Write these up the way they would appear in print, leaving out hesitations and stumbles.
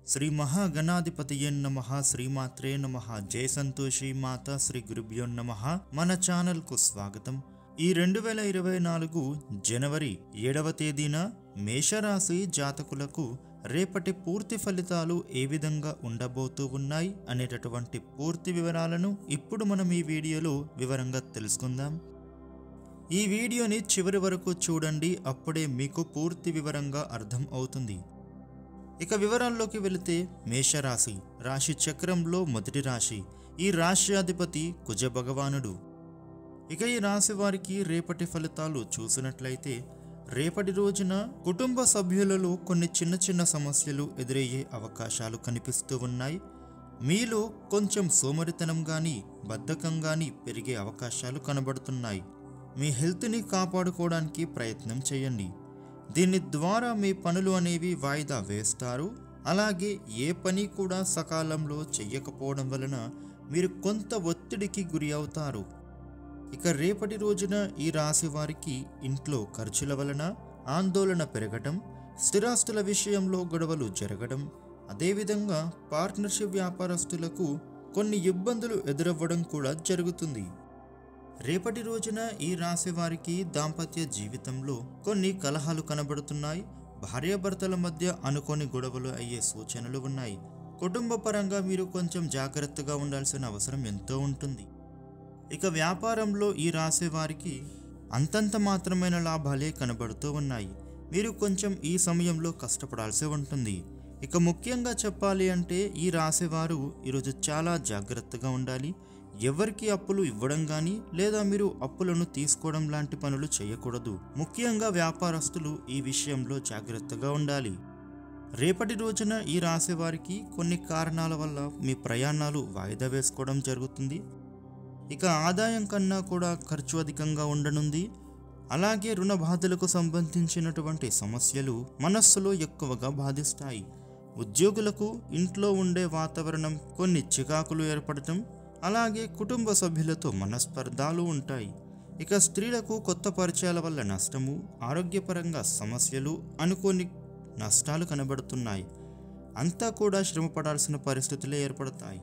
శ్రీ మహాగణాధిపతియే నమః శ్రీమాత్రే నమః జయ సంతోషి మాత శ్రీ గురుభ్యో నమః. మన ఛానల్కు స్వాగతం. ఈ 2024 జనవరి 7వ తేదీన మేషరాశి జాతకులకు రేపటి పూర్తి ఫలితాలు ఏ విధంగా ఉండబోతూ ఉన్నాయి అనేటటువంటి పూర్తి వివరాలను ఇప్పుడు మనం ఈ వీడియోలో వివరంగా తెలుసుకుందాం. ఈ వీడియోని చివరి వరకు చూడండి, అప్పుడే మీకు పూర్తి వివరంగా అర్థం అవుతుంది. ఇక వివరాల్లోకి వెళితే మేషరాశి రాశి చక్రంలో మొదటి రాశి. ఈ రాశ్యాధిపతి కుజ భగవానుడు. ఇక ఈ రాశి వారికి రేపటి ఫలితాలు చూసినట్లయితే రేపటి రోజున కుటుంబ సభ్యులలో కొన్ని చిన్న చిన్న సమస్యలు ఎదురయ్యే అవకాశాలు కనిపిస్తూ ఉన్నాయి. మీలో కొంచెం సోమరితనం కానీ బద్ధకం కానీ పెరిగే అవకాశాలు కనబడుతున్నాయి. మీ హెల్త్ని కాపాడుకోవడానికి ప్రయత్నం చేయండి. దీని ద్వారా మీ పనులు అనేవి వాయిదా వేస్తారు. అలాగే ఏ పని కూడా సకాలంలో చెయ్యకపోవడం వలన మీరు కొంత ఒత్తిడికి గురి అవుతారు. ఇక రేపటి రోజున ఈ రాశి వారికి ఇంట్లో ఖర్చుల వలన ఆందోళన పెరగడం, స్థిరాస్తుల విషయంలో గొడవలు జరగడం, అదేవిధంగా పార్ట్నర్షిప్ వ్యాపారస్తులకు కొన్ని ఇబ్బందులు ఎదురవ్వడం కూడా జరుగుతుంది. రేపటి రోజున ఈ రాశి వారికి దాంపత్య జీవితంలో కొన్ని కలహాలు కనబడుతున్నాయి. భార్యాభర్తల మధ్య అనుకోని గొడవలు అయ్యే సూచనలు ఉన్నాయి. కుటుంబ పరంగా మీరు కొంచెం జాగ్రత్తగా ఉండాల్సిన అవసరం ఎంతో ఉంటుంది. ఇక వ్యాపారంలో ఈ రాశి వారికి అంతంత మాత్రమైన లాభాలే కనబడుతూ ఉన్నాయి. మీరు కొంచెం ఈ సమయంలో కష్టపడాల్సి ఉంటుంది. ఇక ముఖ్యంగా చెప్పాలి అంటే ఈ రాశి వారు ఈరోజు చాలా జాగ్రత్తగా ఉండాలి. ఎవరికి అప్పులు ఇవ్వడం కానీ లేదా మీరు అప్పులను తీసుకోవడం లాంటి పనులు చేయకూడదు. ముఖ్యంగా వ్యాపారస్తులు ఈ విషయంలో జాగ్రత్తగా ఉండాలి. రేపటి రోజున ఈ రాశి వారికి కొన్ని కారణాల వల్ల మీ ప్రయాణాలు వాయిదా వేసుకోవడం జరుగుతుంది. ఇక ఆదాయం కన్నా కూడా ఖర్చు అధికంగా ఉండనుంది. అలాగే రుణ బాధలకు సంబంధించినటువంటి సమస్యలు మనస్సులో ఎక్కువగా బాధిస్తాయి. ఉద్యోగులకు ఇంట్లో ఉండే వాతావరణం కొన్ని చికాకులు ఏర్పడటం, అలాగే కుటుంబ సభ్యులతో మనస్పర్ధాలు ఉంటాయి. ఇక స్త్రీలకు కొత్త పరిచయాల వల్ల నష్టము, ఆరోగ్యపరంగా సమస్యలు, అనుకోని నష్టాలు కనబడుతున్నాయి. అంతా కూడా శ్రమపడాల్సిన పరిస్థితులే ఏర్పడతాయి.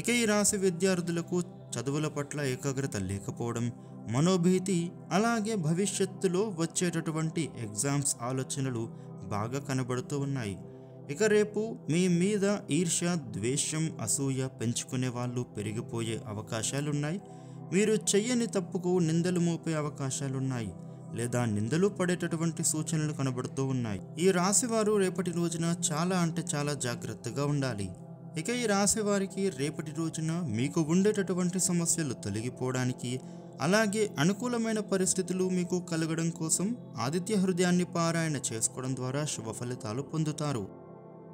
ఇక ఈ రాశి విద్యార్థులకు చదువుల పట్ల ఏకాగ్రత లేకపోవడం, మనోభీతి, అలాగే భవిష్యత్తులో వచ్చేటటువంటి ఎగ్జామ్స్ ఆలోచనలు బాగా కనబడుతూ ఉన్నాయి. ఇక రేపు మీ మీద ఈర్ష్య, ద్వేషం, అసూయ పెంచుకునే వాళ్ళు పెరిగిపోయే అవకాశాలున్నాయి. మీరు చెయ్యని తప్పుకు నిందలు మోపే అవకాశాలున్నాయి, లేదా నిందలు పడేటటువంటి సూచనలు కనబడుతూ ఉన్నాయి. ఈ రాశి వారు రేపటి రోజున చాలా జాగ్రత్తగా ఉండాలి. ఇక ఈ రాశి వారికి రేపటి రోజున మీకు ఉండేటటువంటి సమస్యలు తొలగిపోవడానికి, అలాగే అనుకూలమైన పరిస్థితులు మీకు కలగడం కోసం ఆదిత్య హృదయాన్ని పారాయణ చేసుకోవడం ద్వారా శుభ ఫలితాలు పొందుతారు.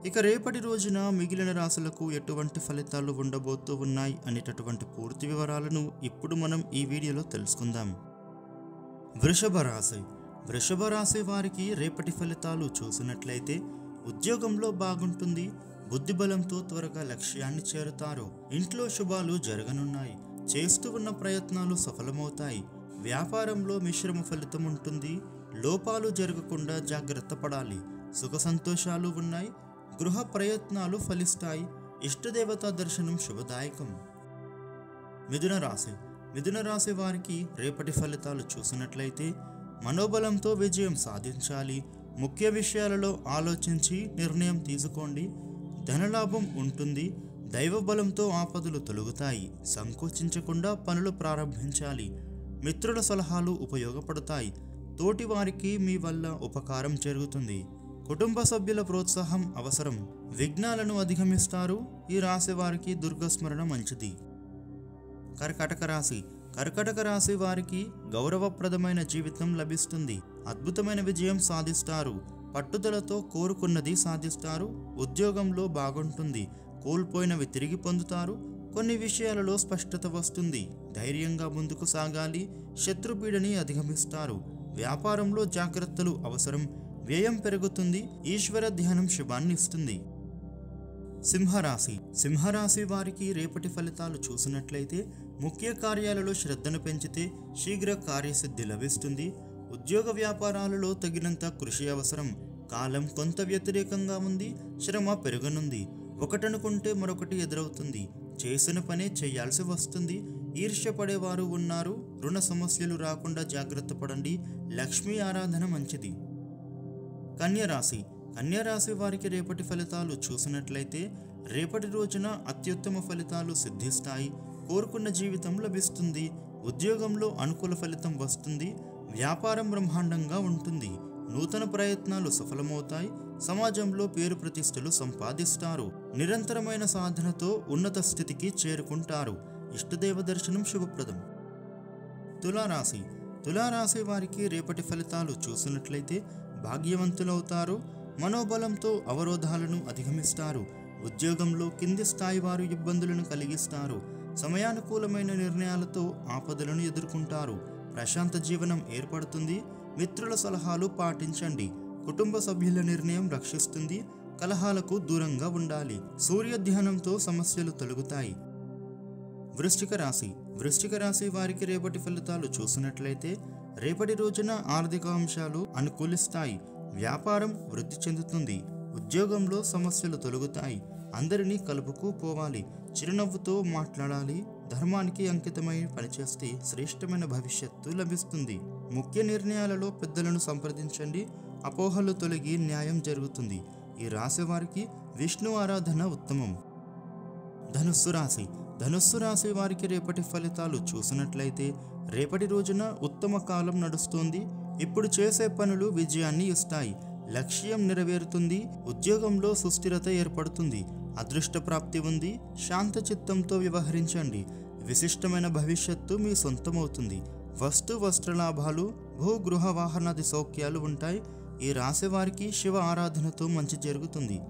ఇక రేపటి రోజున మిగిలిన రాశులకు ఎటువంటి ఫలితాలు ఉండబోతూ ఉన్నాయి అనేటటువంటి పూర్తి వివరాలను ఇప్పుడు మనం ఈ వీడియోలో తెలుసుకుందాం. వృషభ రాశి. వృషభ రాశి వారికి రేపటి ఫలితాలు చూసినట్లయితే ఉద్యోగంలో బాగుంటుంది. బుద్ధిబలంతో త్వరగా లక్ష్యాన్ని చేరుతారు. ఇంట్లో శుభాలు జరగనున్నాయి. చేస్తూ ఉన్న ప్రయత్నాలు సఫలమవుతాయి. వ్యాపారంలో మిశ్రమ ఫలితం ఉంటుంది. లోపాలు జరగకుండా జాగ్రత్త పడాలి. సుఖ సంతోషాలు ఉన్నాయి. గృహ ప్రయత్నాలు ఫలిస్తాయి. ఇష్టదేవతా దర్శనం శుభదాయకం. మిథున రాశి. మిథున రాశి వారికి రేపటి ఫలితాలు చూసినట్లయితే మనోబలంతో విజయం సాధించాలి. ముఖ్య విషయాలలో ఆలోచించి నిర్ణయం తీసుకోండి. ధనలాభం ఉంటుంది. దైవ బలంతో ఆపదలు తొలగుతాయి. సంకోచించకుండా పనులు ప్రారంభించాలి. మిత్రుల సలహాలు ఉపయోగపడతాయి. తోటి వారికి మీ వల్ల ఉపకారం జరుగుతుంది. కుటుంబ సభ్యుల ప్రోత్సాహం అవసరం. విఘ్నాలను అధిగమిస్తారు. ఈ రాశి వారికి దుర్గస్మరణ మంచిది. కర్కాటక రాశి. కర్కాటక రాశి వారికి గౌరవప్రదమైన జీవితం లభిస్తుంది. అద్భుతమైన విజయం సాధిస్తారు. పట్టుదలతో కోరుకున్నది సాధిస్తారు. ఉద్యోగంలో బాగుంటుంది. కోల్పోయినవి తిరిగి పొందుతారు. కొన్ని విషయాలలో స్పష్టత వస్తుంది. ధైర్యంగా ముందుకు సాగాలి. శత్రుపీడని అధిగమిస్తారు. వ్యాపారంలో జాగ్రత్తలు అవసరం. వ్యయం పెరుగుతుంది. ఈశ్వర ధ్యానం శుభాన్ని ఇస్తుంది. సింహరాశి. సింహరాశి వారికి రేపటి ఫలితాలు చూసినట్లయితే ముఖ్య కార్యాలలో శ్రద్ధను పెంచితే శీఘ్ర కార్యసిద్ధి లభిస్తుంది. ఉద్యోగ వ్యాపారాలలో తగినంత కృషి అవసరం. కాలం కొంత వ్యతిరేకంగా ఉంది, శ్రమ పెరగనుంది. ఒకటనుకుంటే మరొకటి ఎదురవుతుంది. చేసిన పనే చేయాల్సి వస్తుంది. ఈర్ష్యపడేవారు ఉన్నారు. రుణ సమస్యలు రాకుండా జాగ్రత్త పడండి. లక్ష్మీ ఆరాధన మంచిది. కన్యరాశి. కన్యరాశి వారికి రేపటి ఫలితాలు చూసినట్లయితే రేపటి రోజున అత్యుత్తమ ఫలితాలు సిద్ధిస్తాయి. కోరుకున్న జీవితం లభిస్తుంది. ఉద్యోగంలో అనుకూల ఫలితం వస్తుంది. వ్యాపారం బ్రహ్మాండంగా ఉంటుంది. నూతన ప్రయత్నాలు సఫలమవుతాయి. సమాజంలో పేరు ప్రతిష్టలు సంపాదిస్తారు. నిరంతరమైన సాధనతో ఉన్నత స్థితికి చేరుకుంటారు. ఇష్టదేవ దర్శనం శుభప్రదం. తులారాశి. తులారాశి వారికి రేపటి ఫలితాలు చూసినట్లయితే భాగ్యవంతులవుతారు. మనోబలంతో అవరోధాలను అధిగమిస్తారు. ఉద్యోగంలో కింది స్థాయి వారు ఇబ్బందులను కలిగిస్తారు. సమయానుకూలమైన నిర్ణయాలతో ఆపదలను ఎదుర్కొంటారు. ప్రశాంత జీవనం ఏర్పడుతుంది. మిత్రుల సలహాలు పాటించండి. కుటుంబ సభ్యుల నిర్ణయం రక్షిస్తుంది. కలహాలకు దూరంగా ఉండాలి. సూర్య ధ్యానంతో సమస్యలు తొలగుతాయి. వృశ్చిక రాశి. వృశ్చిక రాశి వారికి రేపటి ఫలితాలు చూసినట్లయితే రేపటి రోజున ఆర్థిక అంశాలు అనుకూలిస్తాయి. వ్యాపారం వృద్ధి చెందుతుంది. ఉద్యోగంలో సమస్యలు తొలగుతాయి. అందరినీ కలుపుకు పోవాలి. చిరునవ్వుతో మాట్లాడాలి. ధర్మానికి అంకితమై పనిచేస్తే శ్రేష్టమైన భవిష్యత్తు లభిస్తుంది. ముఖ్య నిర్ణయాలలో పెద్దలను సంప్రదించండి. అపోహలు తొలగి న్యాయం జరుగుతుంది. ఈ రాశి వారికి విష్ణు ఆరాధన ఉత్తమం. ధనుస్సు రాశి. ధనుస్సు రాశి వారికి రేపటి ఫలితాలు చూసినట్లయితే రేపటి రోజున ఉత్తమ కాలం నడుస్తుంది. ఇప్పుడు చేసే పనులు విజయాన్ని ఇస్తాయి. లక్ష్యం నెరవేరుతుంది. ఉద్యోగంలో సుస్థిరత ఏర్పడుతుంది. అదృష్ట ప్రాప్తి ఉంది. శాంత చిత్తంతో వ్యవహరించండి. విశిష్టమైన భవిష్యత్తు మీ సొంతమవుతుంది. వస్త్ర లాభాలు, భూగృహ వాహనాది సౌఖ్యాలు ఉంటాయి. ఈ రాశి వారికి శివ ఆరాధనతో మంచి జరుగుతుంది.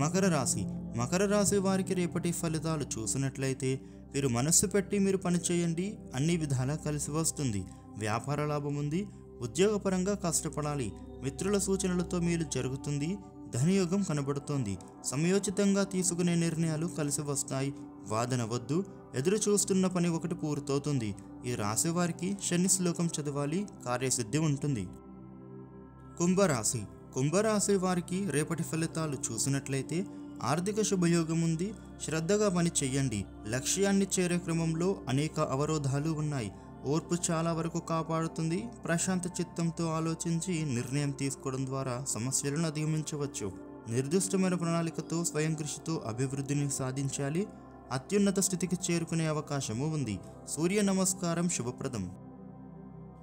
మకర రాశి. మకర రాశి వారికి రేపటి ఫలితాలు చూసినట్లయితే మీరు మనస్సు పెట్టి మీరు పనిచేయండి. అన్ని విధాలా కలిసి వస్తుంది. వ్యాపార లాభం ఉంది. ఉద్యోగపరంగా కష్టపడాలి. మిత్రుల సూచనలతో మేలు జరుగుతుంది. ధనయోగం కనబడుతోంది. సమయోచితంగా తీసుకునే నిర్ణయాలు కలిసి వస్తాయి. వాదన వద్దు. ఎదురు చూస్తున్న పని ఒకటి పూర్తవుతుంది. ఈ రాశి వారికి శని శ్లోకం చదవాలి. కార్యసిద్ధి ఉంటుంది. కుంభరాశి. కుంభరాశి వారికి రేపటి ఫలితాలు చూసినట్లయితే ఆర్థిక శుభయోగం ఉంది. శ్రద్ధగా పని చెయ్యండి. లక్ష్యాన్ని చేరే క్రమంలో అనేక అవరోధాలు ఉన్నాయి. ఓర్పు చాలా వరకు కాపాడుతుంది. ప్రశాంత చిత్తంతో ఆలోచించి నిర్ణయం తీసుకోవడం ద్వారా సమస్యలను అధిగమించవచ్చు. నిర్దిష్టమైన ప్రణాళికతో స్వయం కృషితో అభివృద్ధిని సాధించాలి. అత్యున్నత స్థితికి చేరుకునే అవకాశము ఉంది. సూర్య నమస్కారం శుభప్రదం.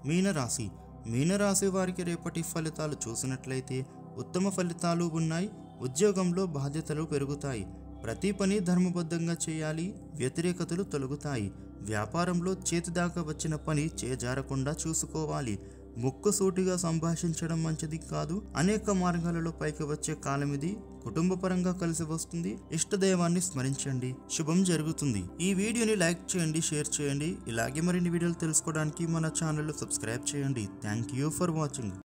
మీనరాశి. మీనరాశి వారికి రేపటి ఫలితాలు చూసినట్లయితే ఉత్తమ ఫలితాలు ఉన్నాయి. ఉద్యోగంలో బాధ్యతలు పెరుగుతాయి. ప్రతి పని ధర్మబద్ధంగా చేయాలి. వ్యతిరేకతలు తొలగుతాయి. వ్యాపారంలో చేతిదాకా వచ్చిన పని చేజారకుండా చూసుకోవాలి. ముక్కుసూటిగా సంభాషించడం మంచిది కాదు. అనేక మార్గాలలో పైకి వచ్చే కాలం ఇది. కుటుంబపరంగా కలిసి వస్తుంది. ఇష్టదైవాన్ని స్మరించండి. శుభం జరుగుతుంది. ఈ వీడియోని లైక్ చేయండి, షేర్ చేయండి. ఇలాగే మరిన్ని వీడియోలు తెలుసుకోవడానికి మన ఛానల్ సబ్స్క్రైబ్ చేయండి. Thank you for watching.